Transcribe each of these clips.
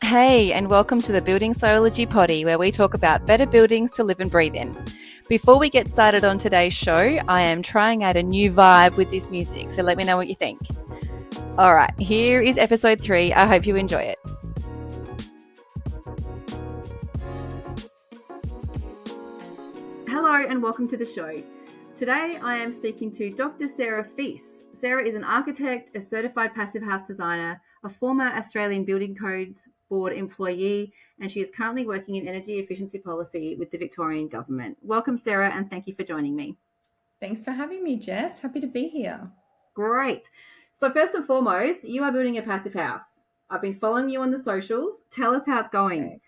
Hey, and welcome to the Building Sociology Potty, where we talk about better buildings to live and breathe in. Before we get started on today's show, I am trying out a new vibe with this music, so let me know what you think. All right, here is episode 3. I hope you enjoy it. Hello, and welcome to the show. Today, I am speaking to Dr. Sarah Feiss. Sarah is an architect, a certified passive house designer, a former Australian Building Codes Board employee, and she is currently working in energy efficiency policy with the Victorian government. Welcome, Sarah, and thank you for joining me. Thanks for having me, Jess. Happy to be here. Great. So first and foremost, you are building a passive house. I've been following you on the socials. Tell us how it's going. Right.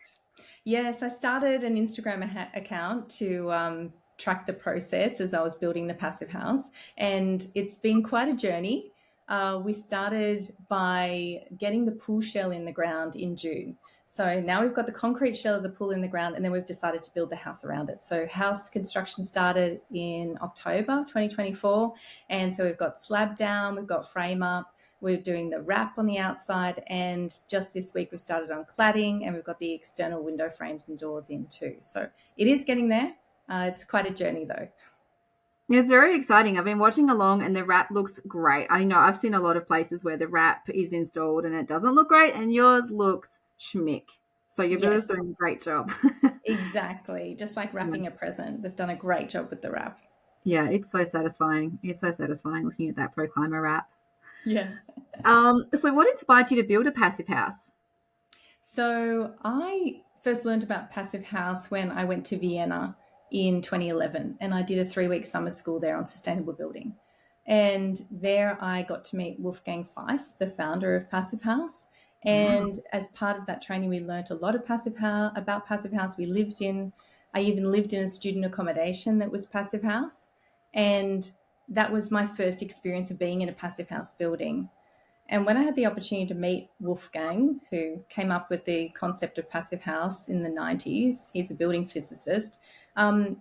Yes, I started an Instagram account to track the process as I was building the passive house, and it's been quite a journey. We started by getting the pool shell in the ground in June. So now we've got the concrete shell of the pool in the ground, and then we've decided to build the house around it. So house construction started in October 2024. And so we've got slab down, we've got frame up, we're doing the wrap on the outside, and just this week we've started on cladding, and we've got the external window frames and doors in too. So it is getting there. It's quite a journey though. It's very exciting. I've been watching along and the wrap looks great. I know I've seen a lot of places where the wrap is installed and it doesn't look great, and yours looks schmick. So your builder's Yes, doing a great job. exactly. Just like wrapping a present. They've done a great job with the wrap. Yeah, it's so satisfying. It's so satisfying looking at that Proclaimer wrap. Yeah. So what inspired you to build a passive house? So I first learned about passive house when I went to Vienna in 2011, and I did a 3-week summer school there on sustainable building. And there I got to meet Wolfgang Feiss, the founder of Passive House. And as part of that training, we learned a lot of about Passive House. I even lived in a student accommodation that was Passive House. And that was my first experience of being in a Passive House building. And when I had the opportunity to meet Wolfgang, who came up with the concept of passive house in the 90s, he's a building physicist,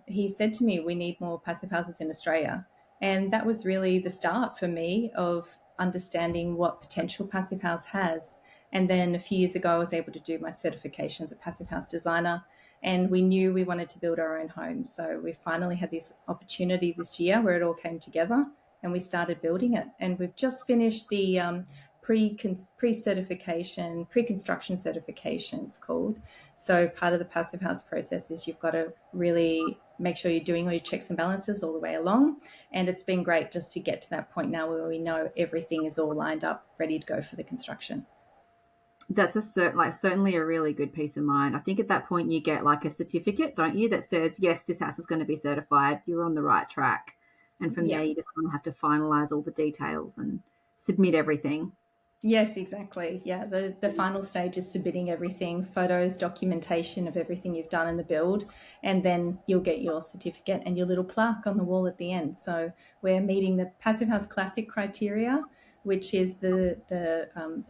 he said to me, we need more passive houses in Australia. And that was really the start for me of understanding what potential passive house has. And then a few years ago, I was able to do my certification as a passive house designer. And we knew we wanted to build our own home. So we finally had this opportunity this year where it all came together, and we started building it. And we've just finished the pre-certification, pre-construction certification, it's called. So part of the passive house process is you've got to really make sure you're doing all your checks and balances all the way along. And it's been great just to get to that point now where we know everything is all lined up, ready to go for the construction. That's certainly a really good peace of mind. I think at that point you get like a certificate, don't you, that says, yes, this house is going to be certified. You're on the right track. And from there, you just kind of have to finalize all the details and submit everything. Yes, exactly. Yeah, the final stage is submitting everything, photos, documentation of everything you've done in the build, and then you'll get your certificate and your little plaque on the wall at the end. So we're meeting the Passive House Classic criteria, which is I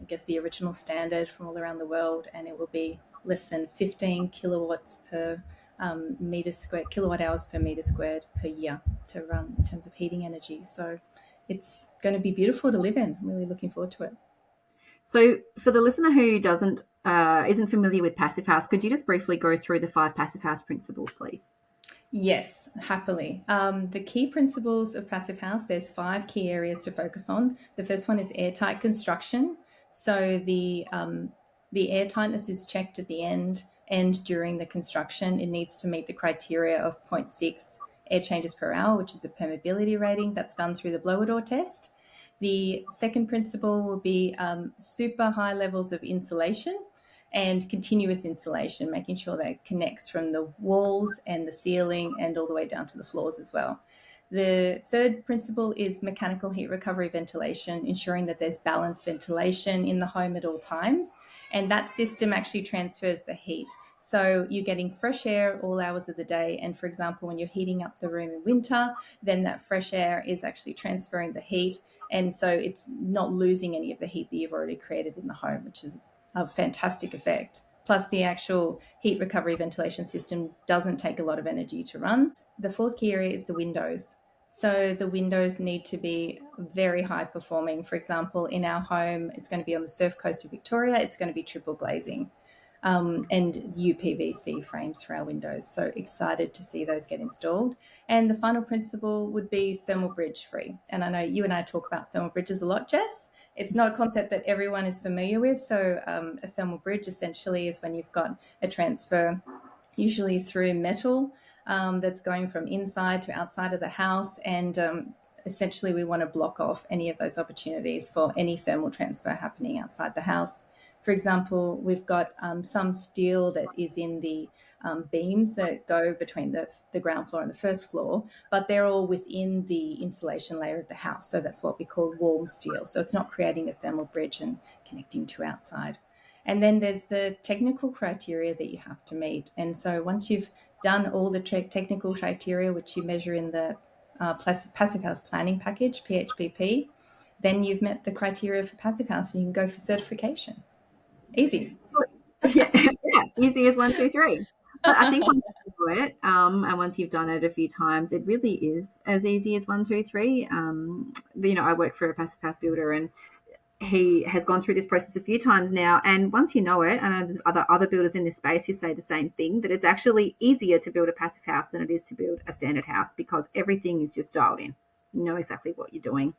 guess the original standard from all around the world, and it will be less than 15 kilowatts per meter squared, kilowatt hours per meter squared per year to run in terms of heating energy. So it's going to be beautiful to live in. I'm really looking forward to it. So for the listener who isn't familiar with passive house, could you just briefly go through the 5 passive house principles, please? Yes, happily. The key principles of passive house, there's 5 key areas to focus on. The first one is airtight construction. So the air tightness is checked at the end and during the construction. It needs to meet the criteria of 0.6 air changes per hour, which is a permeability rating that's done through the blower door test. The second principle will be super high levels of insulation and continuous insulation, making sure that it connects from the walls and the ceiling and all the way down to the floors as well. The third principle is mechanical heat recovery ventilation, ensuring that there's balanced ventilation in the home at all times. And that system actually transfers the heat. So you're getting fresh air all hours of the day. And for example, when you're heating up the room in winter, then that fresh air is actually transferring the heat. And so it's not losing any of the heat that you've already created in the home, which is a fantastic effect. Plus, the actual heat recovery ventilation system doesn't take a lot of energy to run. The fourth key area is the windows. So the windows need to be very high performing. For example, in our home, it's going to be on the surf coast of Victoria. It's going to be triple glazing. and UPVC frames for our windows. So excited to see those get installed. And the final principle would be thermal bridge free. And I know you and I talk about thermal bridges a lot, Jess. It's not a concept that everyone is familiar with. So a thermal bridge essentially is when you've got a transfer, usually through metal, that's going from inside to outside of the house. And essentially we want to block off any of those opportunities for any thermal transfer happening outside the house. For example, we've got some steel that is in the beams that go between the ground floor and the first floor, but they're all within the insulation layer of the house. So that's what we call warm steel. So it's not creating a thermal bridge and connecting to outside. And then there's the technical criteria that you have to meet. And so once you've done all the technical criteria, which you measure in the Passive House Planning Package, PHPP, then you've met the criteria for Passive House and you can go for certification. Easy. Yeah, easy as 1, 2, 3. But I think once you do it, and once you've done it a few times, it really is as easy as 1, 2, 3. I work for a passive house builder, and he has gone through this process a few times now. And once you know it, I know there's other builders in this space who say the same thing, that it's actually easier to build a passive house than it is to build a standard house, because everything is just dialed in. You know exactly what you're doing,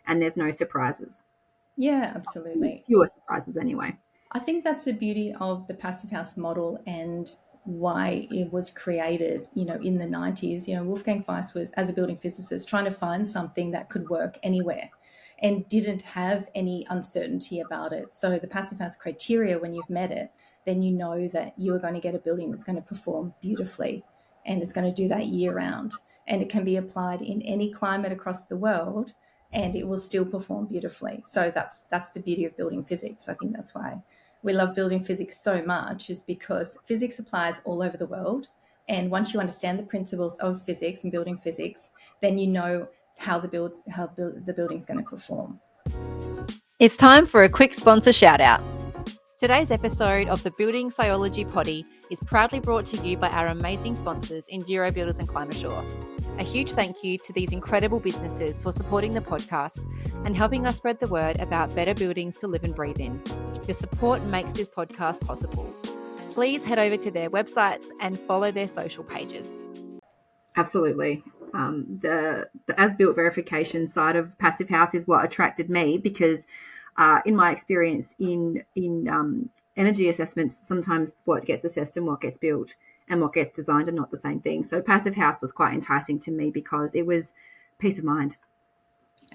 and there's no surprises. Yeah, absolutely. Fewer surprises anyway. I think that's the beauty of the passive house model and why it was created, in the 90s. Wolfgang Feiss was, as a building physicist, trying to find something that could work anywhere and didn't have any uncertainty about it. So the passive house criteria, when you've met it, then you know that you are going to get a building that's going to perform beautifully, and it's going to do that year round. And it can be applied in any climate across the world, and it will still perform beautifully. So that's the beauty of building physics. I think that's why we love building physics so much, is because physics applies all over the world. And once you understand the principles of physics and building physics, then you know how the building's going to perform. It's time for a quick sponsor shout out. Today's episode of the Building Sciology Potty is proudly brought to you by our amazing sponsors, Enduro Builders and Climasure. A huge thank you to these incredible businesses for supporting the podcast and helping us spread the word about better buildings to live and breathe in. Your support makes this podcast possible. Please head over to their websites and follow their social pages. Absolutely. The as-built verification side of Passive House is what attracted me, because in my experience in energy assessments, sometimes what gets assessed and what gets built and what gets designed are not the same thing. So Passive House was quite enticing to me because it was peace of mind.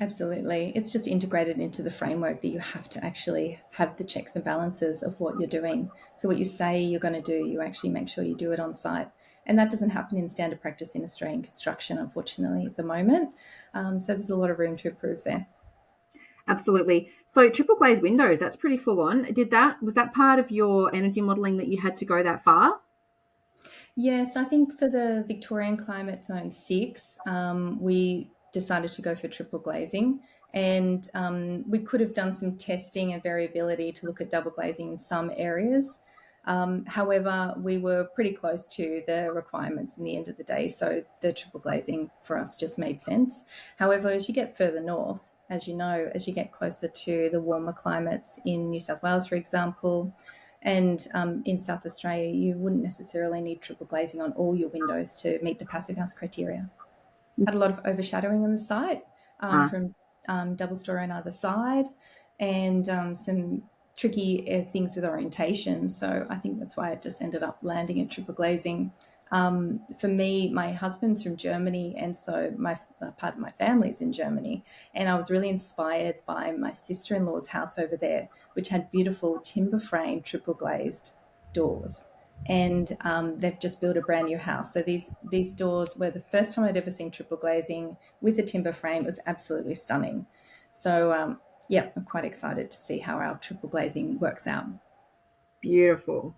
Absolutely. It's just integrated into the framework that you have to actually have the checks and balances of what you're doing. So what you say you're going to do, you actually make sure you do it on site. And that doesn't happen in standard practice in Australian construction, unfortunately, at the moment. So there's a lot of room to improve there. Absolutely. So triple glazed windows, that's pretty full on. Was that part of your energy modelling that you had to go that far? Yes, I think for the Victorian Climate Zone 6, we decided to go for triple glazing, and we could have done some testing and variability to look at double glazing in some areas. However, we were pretty close to the requirements in the end of the day, so the triple glazing for us just made sense. However, as you get further north, as you know, as you get closer to the warmer climates in New South Wales, for example, and in South Australia, you wouldn't necessarily need triple glazing on all your windows to meet the passive house criteria. Had a lot of overshadowing on the site from double story on either side, and some tricky things with orientation. So I think that's why it just ended up landing at triple glazing. For me, my husband's from Germany, and so part of my family is in Germany. And I was really inspired by my sister-in-law's house over there, which had beautiful timber frame triple glazed doors. And they've just built a brand new house. So these doors were the first time I'd ever seen triple glazing with a timber frame. It was absolutely stunning. So I'm quite excited to see how our triple glazing works out. Beautiful.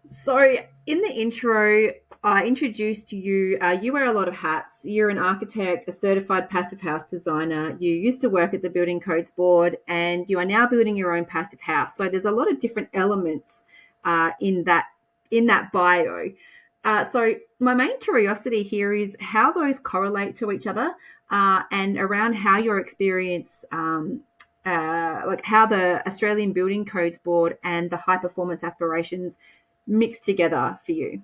So in the intro, I introduced you. You wear a lot of hats. You're an architect, a certified passive house designer. You used to work at the Building Codes Board, and you are now building your own passive house. So there's a lot of different elements in that bio. So my main curiosity here is how those correlate to each other, and around how your experience like how the Australian Building Codes Board and the high performance aspirations mix together for you?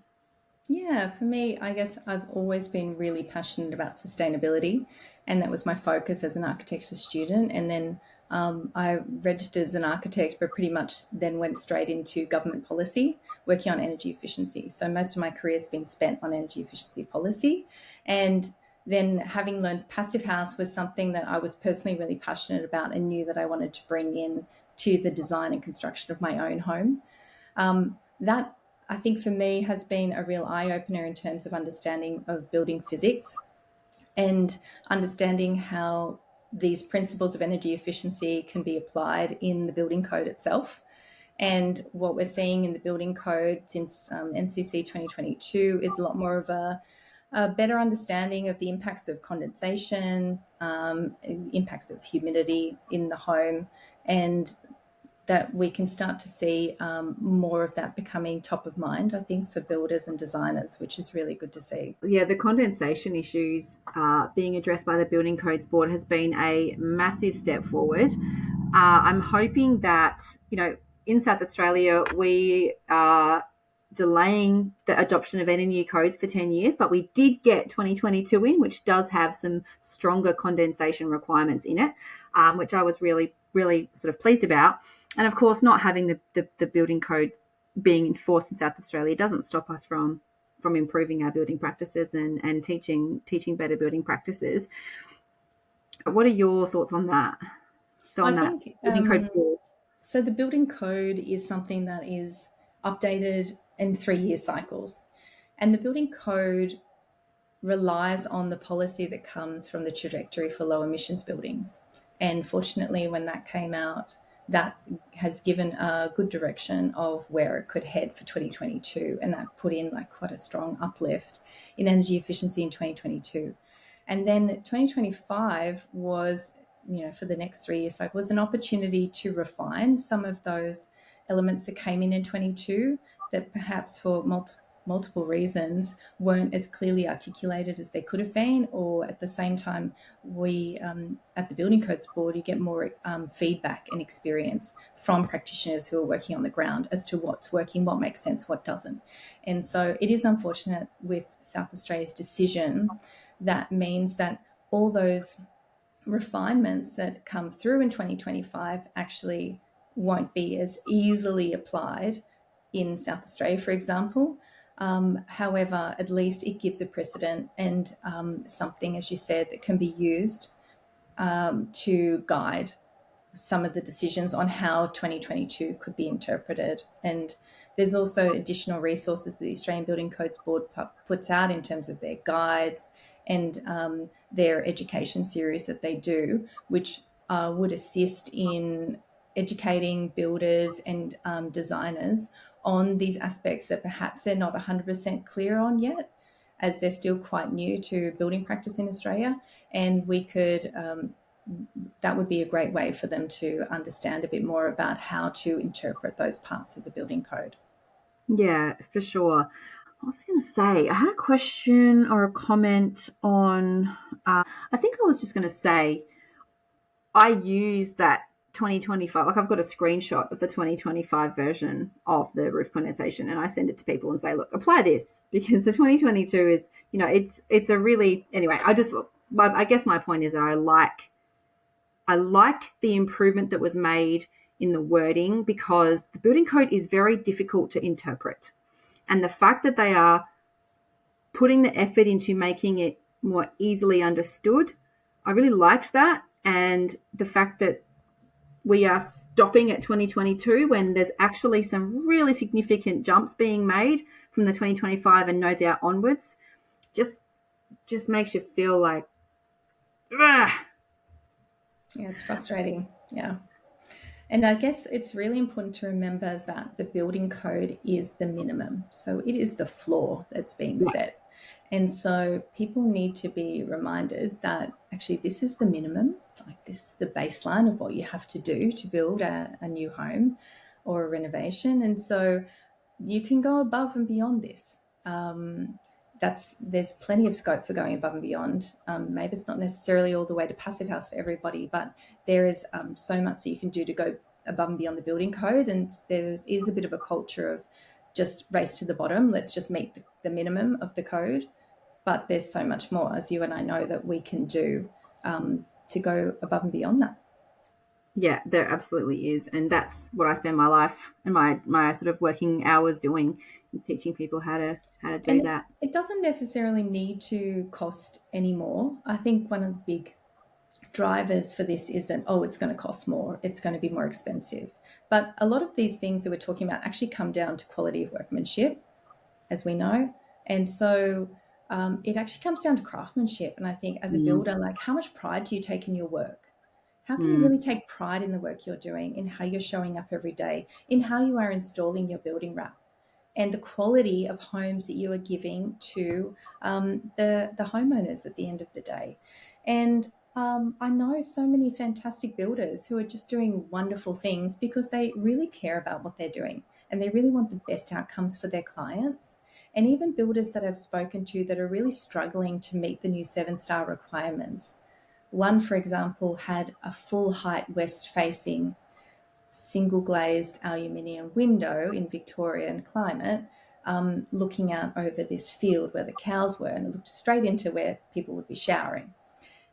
Yeah, for me, I guess I've always been really passionate about sustainability, and that was my focus as an architecture student. And then I registered as an architect, but pretty much then went straight into government policy, working on energy efficiency. So most of my career has been spent on energy efficiency policy. And then having learned Passive House was something that I was personally really passionate about and knew that I wanted to bring in to the design and construction of my own home. That I think for me has been a real eye opener in terms of understanding of building physics and understanding how these principles of energy efficiency can be applied in the building code itself. And what we're seeing in the building code since NCC 2022 is a lot more of a better understanding of the impacts of condensation, impacts of humidity in the home, and that we can start to see more of that becoming top of mind, I think, for builders and designers, which is really good to see. Yeah, the condensation issues being addressed by the Building Codes Board has been a massive step forward. I'm hoping that, in South Australia, we are delaying the adoption of any new codes for 10 years, but we did get 2022 in, which does have some stronger condensation requirements in it, which I was really, really sort of pleased about. And of course, not having the building code being enforced in South Australia doesn't stop us from improving our building practices and teaching better building practices. What are your thoughts on that? I On that think building code board? so. The building code is something that is updated in 3-year cycles, and the building code relies on the policy that comes from the trajectory for low emissions buildings. And fortunately, when that came out, that has given a good direction of where it could head for 2022. And that put in like quite a strong uplift in energy efficiency in 2022. And then 2025 was, for the next 3 years, like was an opportunity to refine some of those elements that came in 22 that perhaps for multiple reasons weren't as clearly articulated as they could have been, or at the same time we at the Building Codes Board you get more feedback and experience from practitioners who are working on the ground as to what's working, what makes sense, what doesn't. And so it is unfortunate with South Australia's decision. That means that all those refinements that come through in 2025 actually won't be as easily applied in South Australia, for example. However, at least it gives a precedent and something, as you said, that can be used to guide some of the decisions on how 2022 could be interpreted. And there's also additional resources that the Australian Building Codes Board puts out in terms of their guides and their education series that they do, which would assist in educating builders and designers on these aspects that perhaps they're not 100% clear on yet, as they're still quite new to building practice in Australia. And we could, that would be a great way for them to understand a bit more about how to interpret those parts of the building code. Yeah, for sure. What was I going to say? I had a question or a comment on, I think I was just going to say, I used that 2025, like I've got a screenshot of the 2025 version of the roof condensation, and I send it to people and say, look, apply this, because the 2022 is, it's a really, anyway, I guess my point is that I like the improvement that was made in the wording, because the building code is very difficult to interpret. And the fact that they are putting the effort into making it more easily understood, I really liked that. And the fact that we are stopping at 2022 when there's actually some really significant jumps being made from the 2025 and no doubt onwards, just makes you feel like, ah. Yeah, it's frustrating. Yeah. And I guess it's really important to remember that the building code is the minimum. So it is the floor that's being set. And so people need to be reminded that actually this is the minimum, like this is the baseline of what you have to do to build a new home or a renovation. And so you can go above and beyond this. there's plenty of scope for going above and beyond. Maybe it's not necessarily all the way to passive house for everybody, but there is so much that you can do to go above and beyond the building code. And there is a bit of a culture of just race to the bottom. Let's just meet the minimum of the code. But there's so much more, as you and I know, that we can do to go above and beyond that. Yeah, there absolutely is. And that's what I spend my life and my sort of working hours doing, is teaching people how to do And that. it doesn't necessarily need to cost any more. I think one of the big drivers for this is that, it's going to cost more, it's going to be more expensive. But a lot of these things that we're talking about actually come down to quality of workmanship, as we know. And so it actually comes down to craftsmanship. And I think as a builder, like, how much pride do you take in your work? How can you really take pride in the work you're doing, in how you're showing up every day, in how you are installing your building wrap, and the quality of homes that you are giving to the homeowners at the end of the day? And I know so many fantastic builders who are just doing wonderful things because they really care about what they're doing and they really want the best outcomes for their clients. And even builders that I've spoken to that are really struggling to meet the new 7-star requirements. One, for example, had a full height west facing single glazed aluminium window in Victorian climate, looking out over this field where the cows were, and it looked straight into where people would be showering.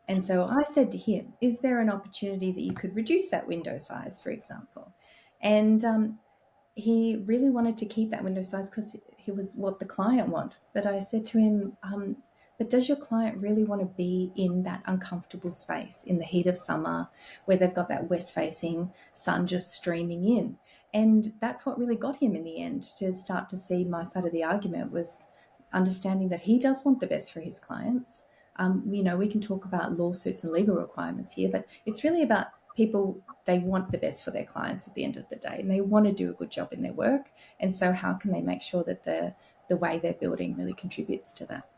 And so I said to him, is there an opportunity that you could reduce that window size, for example? And he really wanted to keep that window size because it was what the client wanted. But I said to him, but does your client really want to be in that uncomfortable space in the heat of summer where they've got that west-facing sun just streaming in? And that's what really got him in the end to start to see my side of the argument, was understanding that he does want the best for his clients. We can talk about lawsuits and legal requirements here, but it's really about people. They want the best for their clients at the end of the day, and they want to do a good job in their work. And so how can they make sure that the way they're building really contributes to that?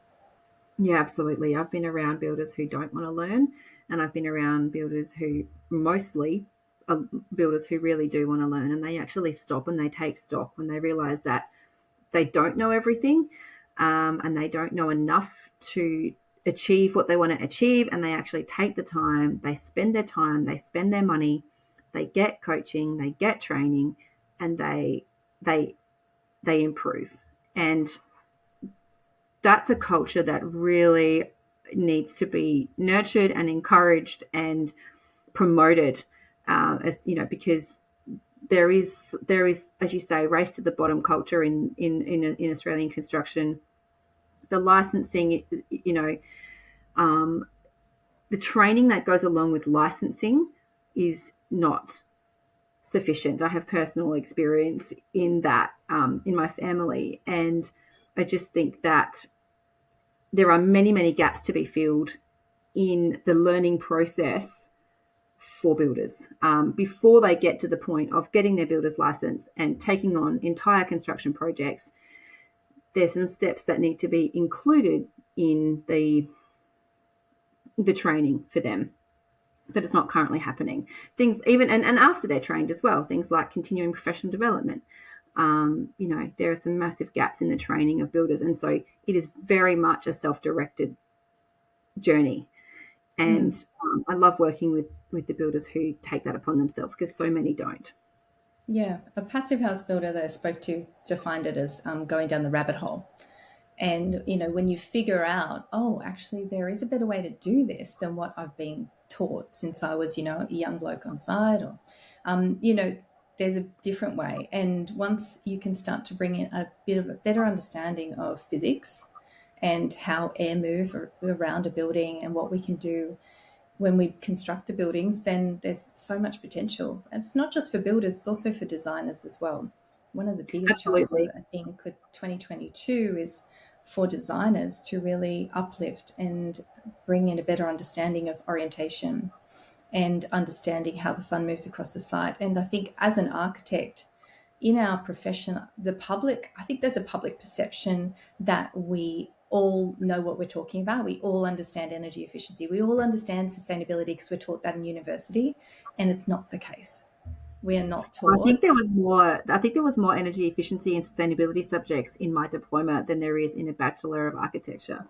Yeah, absolutely. I've been around builders who don't want to learn, and I've been around builders who mostly are builders who really do want to learn, and they actually stop and they take stock when they realize that they don't know everything, and they don't know enough to achieve what they want to achieve, and they actually take the time, they spend their time, they spend their money, they get coaching, they get training, and they improve. And that's a culture that really needs to be nurtured and encouraged and promoted, because there is, as you say, race to the bottom culture in Australian construction. The licensing, the training that goes along with licensing is not sufficient. I have personal experience in that in my family, and I just think that there are many, many gaps to be filled in the learning process for builders before they get to the point of getting their builder's license and taking on entire construction projects. There's some steps that need to be included in the training for them, but it's not currently happening. Things even and after they're trained as well, things like continuing professional development. There are some massive gaps in the training of builders, and so it is very much a self-directed journey. And I love working with the builders who take that upon themselves, because so many don't. Yeah, a passive house builder that I spoke to defined it as going down the rabbit hole. And, when you figure out, actually there is a better way to do this than what I've been taught since I was, a young bloke on site, or, there's a different way. And once you can start to bring in a bit of a better understanding of physics and how air move around a building and what we can do when we construct the buildings, then there's so much potential. And it's not just for builders, it's also for designers as well. One of the biggest challenges, I think, with 2022 is for designers to really uplift and bring in a better understanding of orientation and understanding how the sun moves across the site. And I think as an architect in our profession, I think there's a public perception that we all know what we're talking about. We all understand energy efficiency. We all understand sustainability because we're taught that in university, and it's not the case. We are not I taught. think there was more. I think there was more energy efficiency and sustainability subjects in my diploma than there is in a Bachelor of Architecture.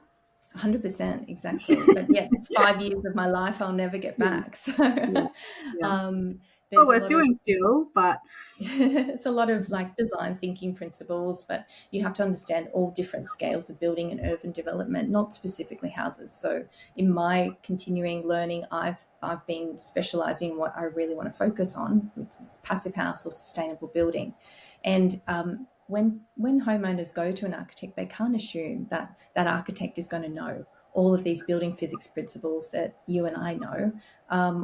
100%, exactly. But yeah, it's 5 years of my life I'll never get Yeah, back. So yeah, yeah. Well, there's a worth lot of doing still, but it's a lot of like design thinking principles, but you have to understand all different scales of building and urban development, not specifically houses. So in my continuing learning, I've been specializing in what I really want to focus on, which is passive house or sustainable building. And when homeowners go to an architect, they can't assume that that architect is going to know all of these building physics principles that you and I know,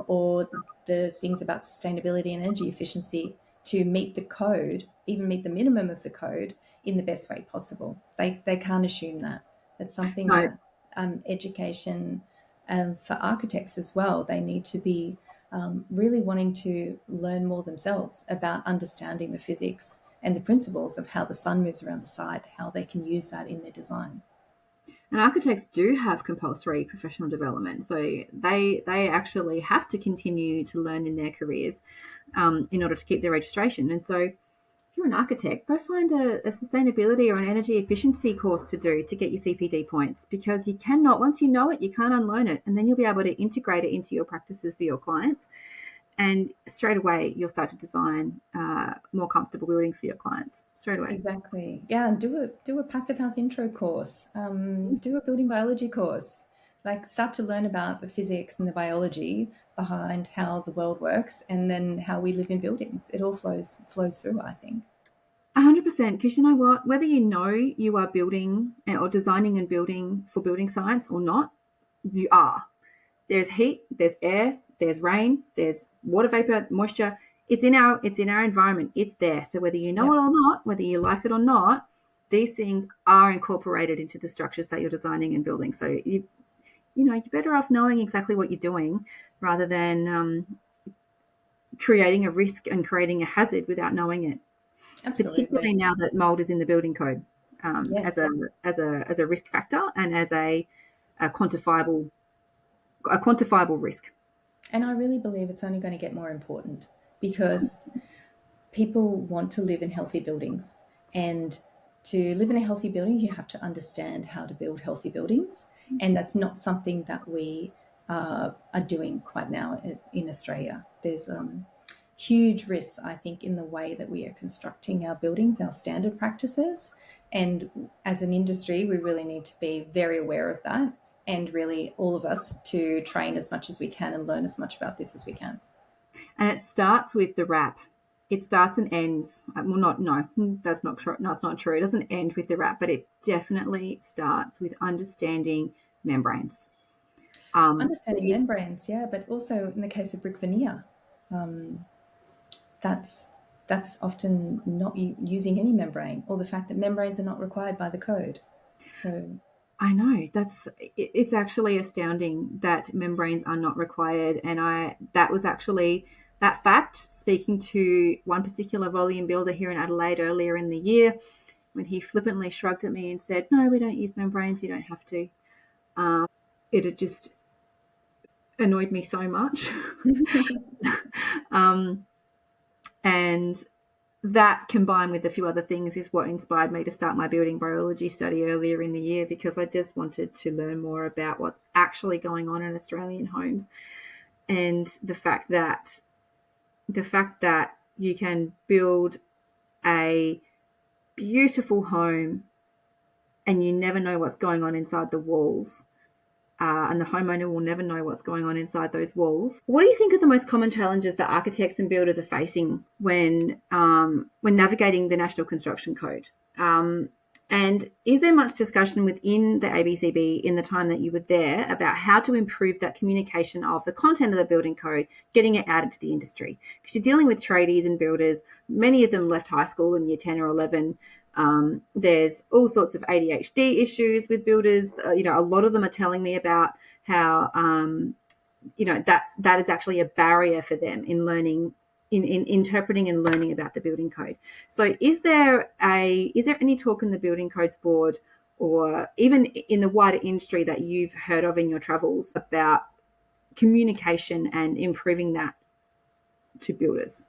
or the things about sustainability and energy efficiency to meet the code, even meet the minimum of the code in the best way possible. They can't assume that. That's something no. that education for architects as well, they need to be really wanting to learn more themselves about understanding the physics and the principles of how the sun moves around the site, how they can use that in their design. And architects do have compulsory professional development, so they actually have to continue to learn in their careers in order to keep their registration. And so, if you're an architect, go find a sustainability or an energy efficiency course to do to get your CPD points, because you cannot, once you know it, you can't unlearn it, and then you'll be able to integrate it into your practices for your clients. And straight away, you'll start to design more comfortable buildings for your clients straight away. Exactly. Yeah, and do a passive house intro course. Do a building biology course. Like start to learn about the physics and the biology behind how the world works, and then how we live in buildings. It all flows through, I think. 100%, because you know what? Whether you know you are building or designing and building for building science or not, you are. There's heat, there's air, there's rain, there's water vapor, moisture. It's in our environment. It's there. So whether you know Yeah, it or not, whether you like it or not, these things are incorporated into the structures that you're designing and building. So you're better off knowing exactly what you're doing rather than creating a risk and creating a hazard without knowing it. Particularly absolutely. now that mold is in the building code as a Yes. risk factor and as a quantifiable a quantifiable risk. And I really believe it's only going to get more important because people want to live in healthy buildings. And to live in a healthy building, you have to understand how to build healthy buildings. And that's not something that we are doing quite now in Australia. There's huge risks, I think, in the way that we are constructing our buildings, our standard practices. And as an industry, we really need to be very aware of that, and really all of us to train as much as we can and learn as much about this as we can. And it starts with the wrap. It starts and ends. Well, not no, that's not true. No, it's not true. It doesn't end with the wrap, but it definitely starts with understanding membranes. Understanding membranes, yeah, but also in the case of brick veneer, um, that's that's often not using any membrane, or the fact that membranes are not required by the code. So I know it's actually astounding that membranes are not required, and that was actually that fact speaking to one particular volume builder here in Adelaide earlier in the year when he flippantly shrugged at me and said, "No, we don't use membranes. You don't have to." It had just annoyed me so much, and that combined with a few other things is what inspired me to start my building biology study earlier in the year, because I just wanted to learn more about what's actually going on in Australian homes, and the fact that you can build a beautiful home and you never know what's going on inside the walls. And the homeowner will never know what's going on inside those walls. What do you think are the most common challenges that architects and builders are facing when navigating the National Construction Code? And is there much discussion within the ABCB in the time that you were there about how to improve that communication of the content of the building code, getting it out into the industry? Because you're dealing with tradies and builders. Many of them left high school in year 10 or 11. There's all sorts of ADHD issues with builders. A lot of them are telling me about how that is actually a barrier for them in learning, in interpreting and learning about the building code. So is there any talk in the building codes board or even in the wider industry that you've heard of in your travels about communication and improving that to builders?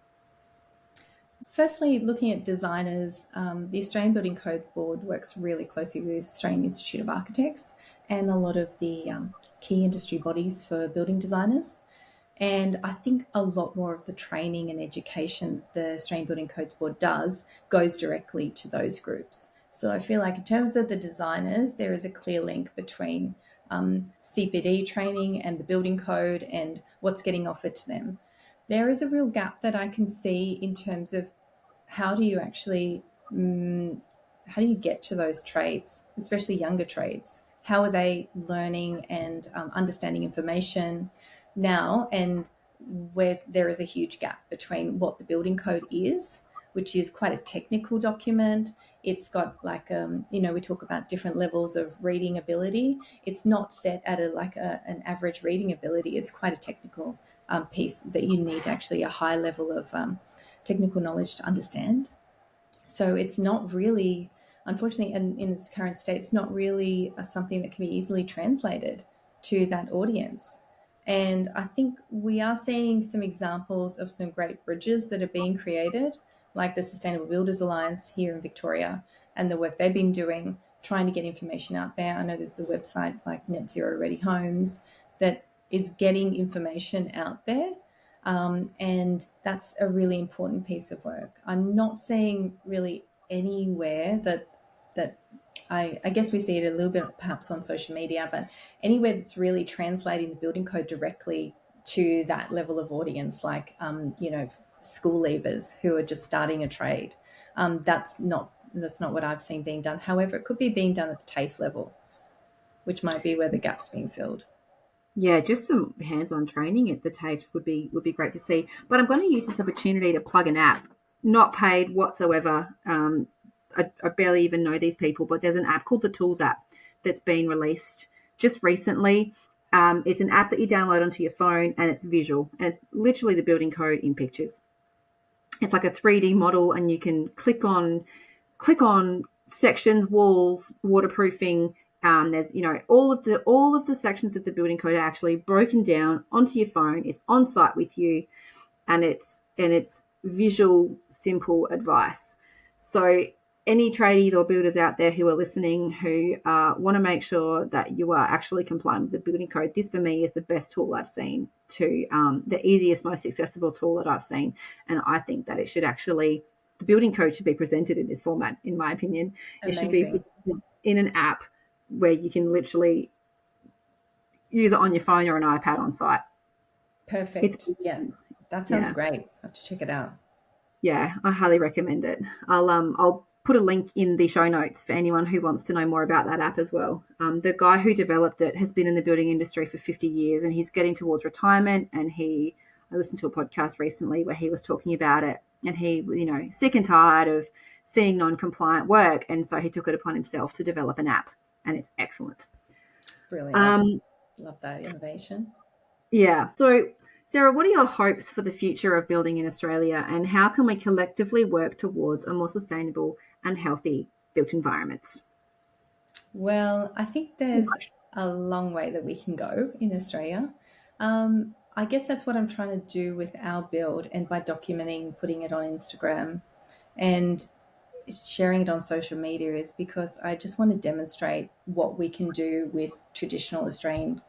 Firstly, looking at designers, the Australian Building Code Board works really closely with the Australian Institute of Architects and a lot of the key industry bodies for building designers. And I think a lot more of the training and education the Australian Building Codes Board does goes directly to those groups. So I feel like in terms of the designers, there is a clear link between CPD training and the building code and what's getting offered to them. There is a real gap that I can see in terms of how do you actually, how do you get to those trades, especially younger trades? How are they learning and understanding information now, and where there is a huge gap between what the building code is, which is quite a technical document. It's got like, we talk about different levels of reading ability. It's not set at an average reading ability. It's quite a technical piece that you need actually a high level of technical knowledge to understand. So it's not really, unfortunately, in its current state, it's not really something that can be easily translated to that audience. And I think we are seeing some examples of some great bridges that are being created, like the Sustainable Builders Alliance here in Victoria and the work they've been doing, trying to get information out there. I know there's the website like Net Zero Ready Homes that is getting information out there. And that's a really important piece of work. I'm not seeing really anywhere that I guess we see it a little bit perhaps on social media, but anywhere that's really translating the building code directly to that level of audience, like school leavers who are just starting a trade. That's not what I've seen being done. However, it could be being done at the TAFE level, which might be where the gap's being filled. Yeah, just some hands-on training at the TAFEs would be great to see. But I'm going to use this opportunity to plug an app, not paid whatsoever. I barely even know these people, but there's an app called the Tools app that's been released just recently. It's an app that you download onto your phone, and it's visual, and it's literally the building code in pictures. It's like a 3D model, and you can click on sections, walls, waterproofing. There's all of the sections of the building code are actually broken down onto your phone. It's on site with you, and it's visual, simple advice. So any tradies or builders out there who are listening who want to make sure that you are actually complying with the building code, this for me is the best tool I've seen, the easiest, most accessible tool that I've seen. And I think that the building code should be presented in this format, in my opinion. Amazing. It should be presented in an app where you can literally use it on your phone or an iPad on site. Perfect. Yeah, that sounds great. I have to check it out. Yeah, I highly recommend it. I'll put a link in the show notes for anyone who wants to know more about that app as well. The guy who developed it has been in the building industry for 50 years, and he's getting towards retirement. And I listened to a podcast recently where he was talking about it, and he, sick and tired of seeing non-compliant work, and so he took it upon himself to develop an app, and it's excellent. Brilliant. Love that innovation. Yeah. So, Sarah, what are your hopes for the future of building in Australia, and how can we collectively work towards a more sustainable and healthy built environments? Well, I think there's a long way that we can go in Australia. I guess that's what I'm trying to do with our build, and by documenting, putting it on Instagram and sharing it on social media, is because I just want to demonstrate what we can do with traditional Australian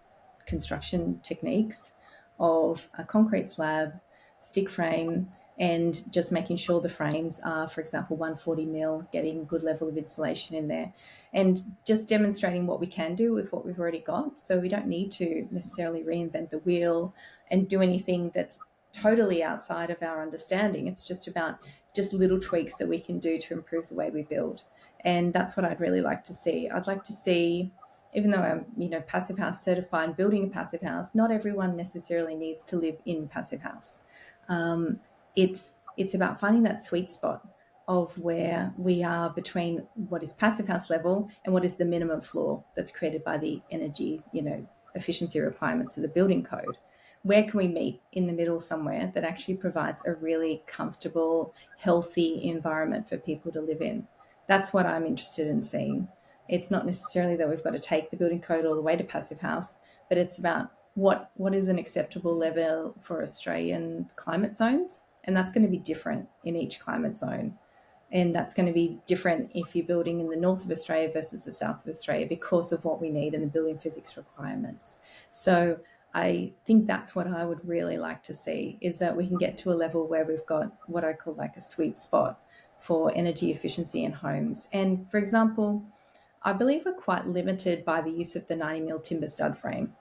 construction techniques of a concrete slab, stick frame, and just making sure the frames are, for example, 140 mil, getting good level of insulation in there, and just demonstrating what we can do with what we've already got. So we don't need to necessarily reinvent the wheel and do anything that's totally outside of our understanding. It's just about just little tweaks that we can do to improve the way we build. And that's what I'd really like to see. I'd like to see, even though I'm, passive house certified, building a passive house, not everyone necessarily needs to live in passive house. It's about finding that sweet spot of where we are between what is passive house level and what is the minimum floor that's created by the energy, efficiency requirements of the building code. Where can we meet in the middle somewhere that actually provides a really comfortable, healthy environment for people to live in? That's what I'm interested in seeing. It's not necessarily that we've got to take the building code all the way to passive house, but it's about what is an acceptable level for Australian climate zones And that's going to be different in each climate zone. And that's going to be different if you're building in the north of Australia versus the south of Australia because of what we need and the building physics requirements. So I think that's what I would really like to see, is that we can get to a level where we've got what I call like a sweet spot for energy efficiency in homes. And for example, I believe we're quite limited by the use of the 90mm timber stud frame.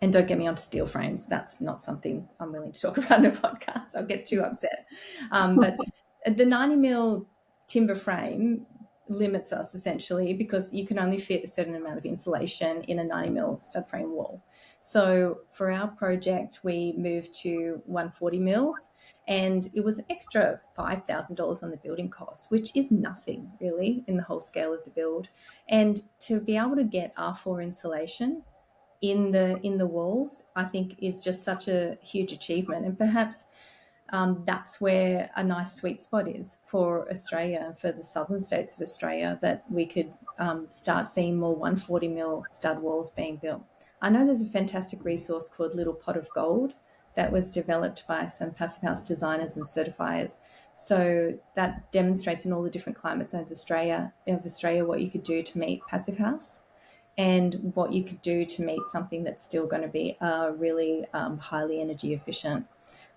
And don't get me onto steel frames. That's not something I'm willing to talk about in a podcast. I'll get too upset. But the 90mm timber frame limits us essentially because you can only fit a certain amount of insulation in a 90mm stud frame wall. So for our project, we moved to 140 mils, and it was an extra $5,000 on the building cost, which is nothing really in the whole scale of the build. And to be able to get R4 insulation in the walls, I think is just such a huge achievement. And perhaps that's where a nice sweet spot is for Australia and for the southern states of Australia, that we could start seeing more 140mm stud walls being built. I know there's a fantastic resource called Little Pot of Gold that was developed by some passive house designers and certifiers. So that demonstrates in all the different climate zones of Australia what you could do to meet passive house, and what you could do to meet something that's still going to be a really highly energy efficient,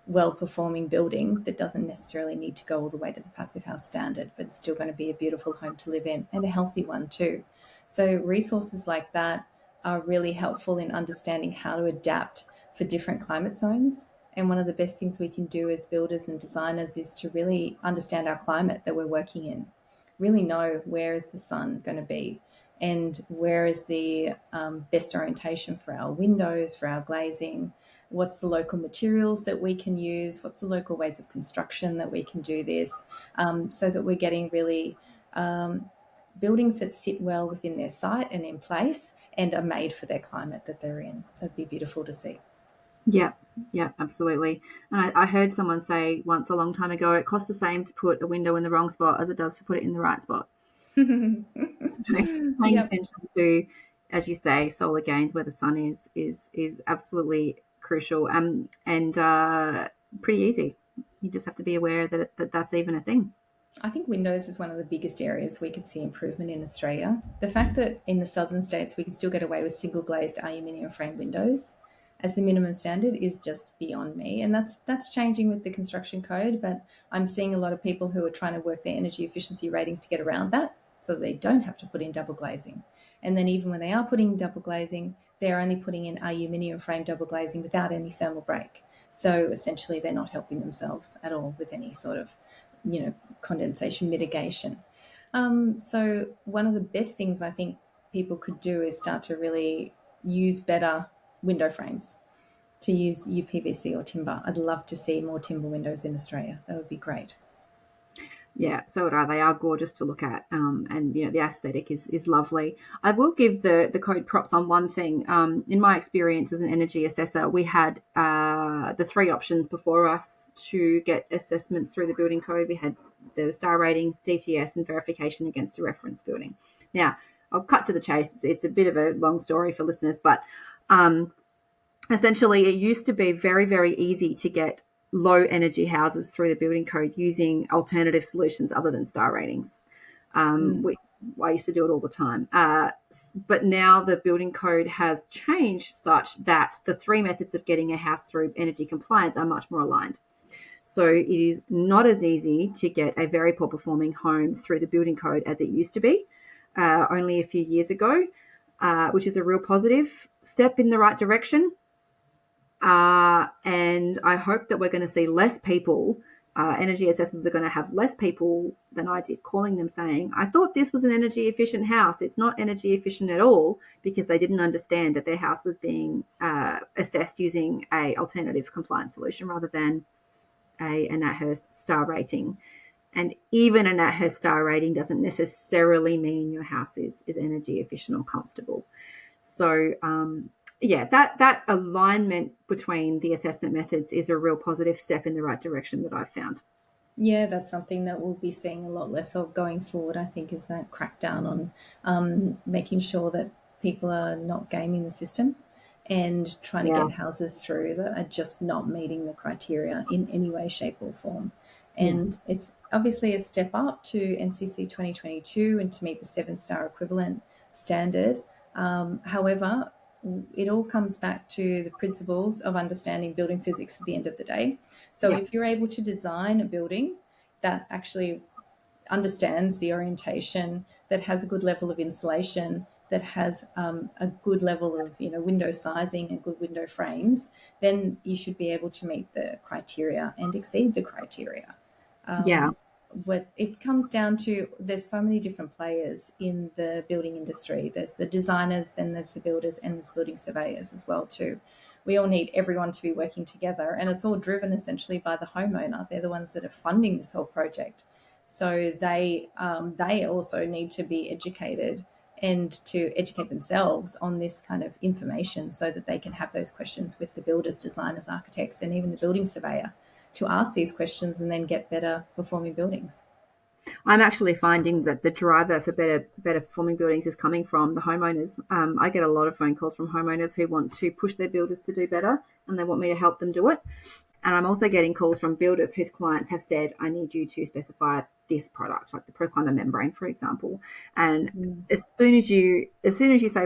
well-performing building that doesn't necessarily need to go all the way to the passive house standard, but it's still going to be a beautiful home to live in, and a healthy one too. So resources like that are really helpful in understanding how to adapt for different climate zones. And one of the best things we can do as builders and designers is to really understand our climate that we're working in, really know where is the sun going to be, and where is the best orientation for our windows, for our glazing, what's the local materials that we can use, what's the local ways of construction that we can do this, so that we're getting really buildings that sit well within their site and in place and are made for their climate that they're in. That'd be beautiful to see. Yeah, absolutely. And I heard someone say once a long time ago, it costs the same to put a window in the wrong spot as it does to put it in the right spot. So paying attention to, as you say, solar gains where the sun is absolutely crucial, and pretty easy. You just have to be aware that that's even a thing. I think windows is one of the biggest areas we could see improvement in Australia. The fact that in the southern states we can still get away with single glazed aluminium frame windows as the minimum standard is just beyond me. And that's changing with the construction code, but I'm seeing a lot of people who are trying to work their energy efficiency ratings to get around that, so they don't have to put in double glazing. And then even when they are putting double glazing, they're only putting in aluminium frame double glazing without any thermal break. So essentially they're not helping themselves at all with any sort of, condensation mitigation. So one of the best things I think people could do is start to really use better window frames, to use UPVC or timber. I'd love to see more timber windows in Australia. That would be great. Yeah, so would I. They are gorgeous to look at, and the aesthetic is lovely. I will give the code props on one thing. In my experience as an energy assessor, we had the three options before us to get assessments through the building code. We had the star ratings, DTS, and verification against a reference building. Now, I'll cut to the chase. It's a bit of a long story for listeners, but essentially it used to be very, very easy to get low energy houses through the building code using alternative solutions other than star ratings. I used to do it all the time. But now the building code has changed such that the three methods of getting a house through energy compliance are much more aligned. So it is not as easy to get a very poor performing home through the building code as it used to be only a few years ago, which is a real positive step in the right direction. And I hope that we're going to see less people, energy assessors are going to have less people than I did calling them saying, I thought this was an energy efficient house. It's not energy efficient at all, because they didn't understand that their house was being assessed using a alternative compliance solution rather than a NatHERS star rating. And even a NatHERS star rating doesn't necessarily mean your house is energy efficient or comfortable. So, that alignment between the assessment methods is a real positive step in the right direction that I've found. Yeah, that's something that we'll be seeing a lot less of going forward, I think, is that crackdown on making sure that people are not gaming the system and trying to Yeah. get houses through that are just not meeting the criteria in any way, shape, or form. Yeah. And it's obviously a step up to NCC 2022 and to meet the 7-star equivalent standard. However, it all comes back to the principles of understanding building physics at the end of the day. So Yeah. if you're able to design a building that actually understands the orientation, that has a good level of insulation, that has a good level of window sizing and good window frames, then you should be able to meet the criteria and exceed the criteria. Yeah. What it comes down to, there's so many different players in the building industry. There's the designers, then there's the builders, and there's building surveyors as well too. We all need everyone to be working together, and it's all driven essentially by the homeowner. They're the ones that are funding this whole project. So they also need to be educated and to educate themselves on this kind of information so that they can have those questions with the builders, designers, architects, and even the building surveyor to ask these questions and then get better performing buildings. I'm actually finding that the driver for better performing buildings is coming from the homeowners. I get a lot of phone calls from homeowners who want to push their builders to do better, and they want me to help them do it. And I'm also getting calls from builders whose clients have said, I need you to specify this product, like the ProClimber membrane, for example. And as soon as you say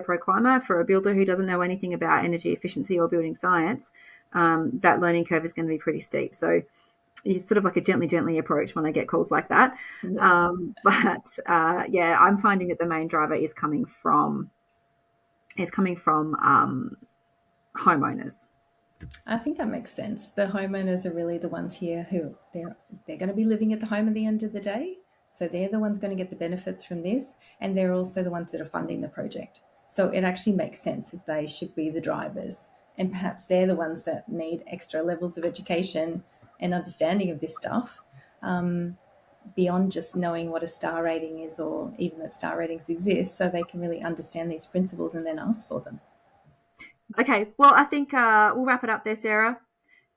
ProClimber, for a builder who doesn't know anything about energy efficiency or building science, that learning curve is going to be pretty steep. So it's sort of like a gently approach when I get calls like that. Yeah. I'm finding that the main driver is coming from homeowners. I think that makes sense. The homeowners are really the ones here who they're going to be living at the home at the end of the day. So they're the ones going to get the benefits from this, and they're also the ones that are funding the project. So it actually makes sense that they should be the drivers, and perhaps they're the ones that need extra levels of education and understanding of this stuff, beyond just knowing what a star rating is or even that star ratings exist, so they can really understand these principles and then ask for them. Okay, well, I think we'll wrap it up there, Sarah.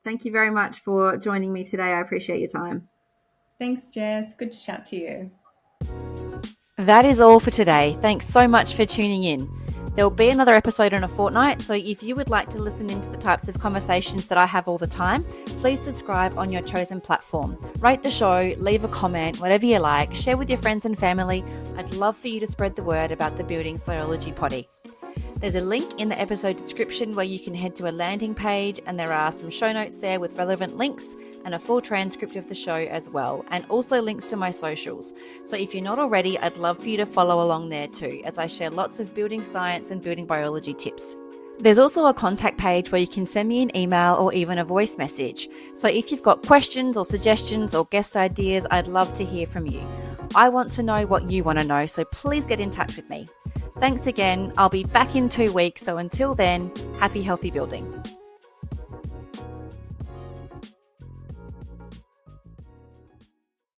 Thank you very much for joining me today. I appreciate your time. Thanks, Jess. Good to chat to you. That is all for today. Thanks so much for tuning in. There will be another episode in a fortnight, so if you would like to listen into the types of conversations that I have all the time, please subscribe on your chosen platform. Rate the show, leave a comment, whatever you like, share with your friends and family. I'd love for you to spread the word about the Building Sciology Potty. There's a link in the episode description where you can head to a landing page, and there are some show notes there with relevant links and a full transcript of the show as well, and also links to my socials. So if you're not already, I'd love for you to follow along there too, as I share lots of building science and building biology tips. There's also a contact page where you can send me an email or even a voice message. So if you've got questions or suggestions or guest ideas, I'd love to hear from you. I want to know what you want to know, so please get in touch with me. Thanks again. I'll be back in 2 weeks, so until then, happy healthy building.